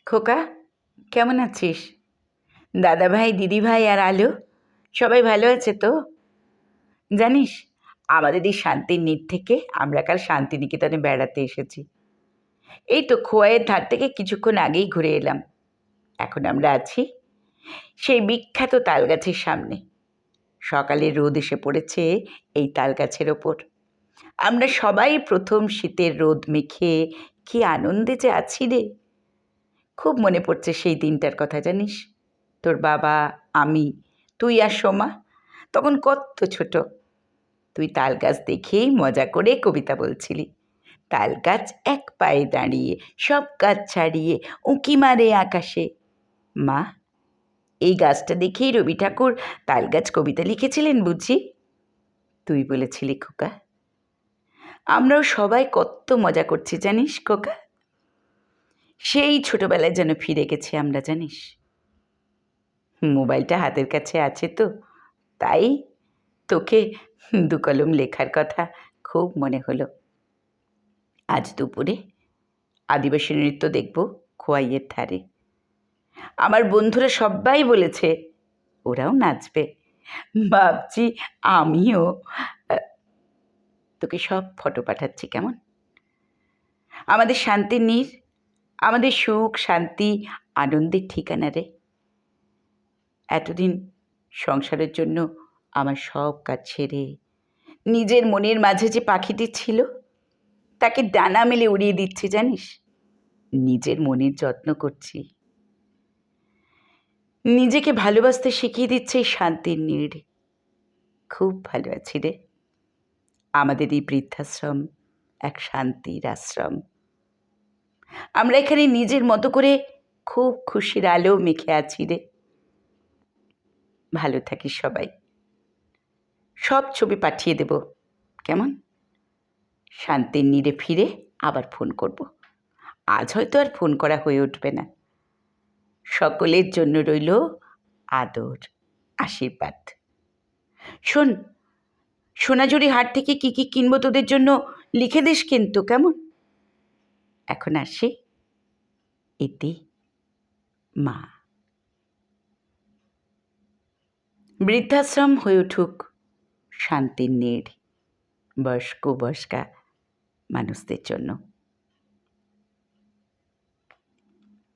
খোকা, কেমন আছিস? দাদাভাই, দিদিভাই আর আলো সবাই ভালো আছে তো? জানিস, আমাদের এই শান্তির নির থেকে আমরা কাল শান্তিনিকেতনে বেড়াতে এসেছি। এই তো খোয়াইয়ের ধার থেকে কিছুক্ষণ আগেই ঘুরে এলাম। এখন আমরা আছি সেই বিখ্যাত তালগাছের সামনে। সকালে রোদ এসে পড়েছে এই তালগাছের ওপর। আমরা সবাই প্রথম শীতের রোদ মেখে কি আনন্দে যে আছি রে। খুব মনে পড়ছে সেই দিনটার কথা, জানিস? তোর বাবা, আমি, তুই আর সোমা তখন কত ছোট। তুই তাল গাছ দেখেই মজা করে কবিতা বলছিলি। তাল গাছ এক পায়ে দাঁড়িয়ে, সব গাছ ছাড়িয়ে উঁকি মারে আকাশে। মা, এই গাছটা দেখেই রবি ঠাকুর তাল গাছ কবিতা লিখেছিলেন বুঝি? তুই বলেছিলি খোকা। আমরাও সবাই কত মজা করছি জানিস খোকা। সেই ছোটবেলায় যেন ফিরে গেছি আমরা, জানিস? মোবাইলটা হাতের কাছে আছে তো, তাই তোকে দু কলম লেখার কথা খুব মনে হলো। আজ দুপুরে আদিবাসী নৃত্য দেখব খোয়াইয়ের ধারে। আমার বন্ধুরা সবাই বলেছে ওরাও নাচবে। ভাবছি আমিও তোকে সব ফটো পাঠাচ্ছি, কেমন? আমাদের শান্তির নীর, আমাদের সুখ শান্তি আনন্দের ঠিকানা রে। এতদিন সংসারের জন্য আমার সব কাজ ছেড়ে নিজের মনের মাঝে যে পাখিটি ছিল তাকে ডানা মেলে উড়িয়ে দিচ্ছি, জানিস? নিজের মনের যত্ন করছি, নিজেকে ভালোবাসতে শিখিয়ে দিচ্ছে এই শান্তির নীড়। খুব ভালো আছি রে। আমাদের এই বৃদ্ধাশ্রম এক শান্তির আশ্রম। আমরা এখানে নিজের মতো করে খুব খুশির আলো মেখে আছি রে। ভালো থাকিস সবাই। সব ছবি পাঠিয়ে দেব, কেমন? শান্তির নীড়ে ফিরে আবার ফোন করব। আজ হয়তো আর ফোন করা হয়ে উঠবে না। সকলের জন্য রইল আদর, আশীর্বাদ। শোন, সোনাঝুরি হাট থেকে কি কি কিনবো তোদের জন্য লিখে দিস কিন্তু, কেমন? এখন আসি, ইতি, মা। বৃদ্ধাশ্রম হয়ে উঠুক শান্তির নীড় বয়স্ক বয়স্কা মানুষদের জন্য।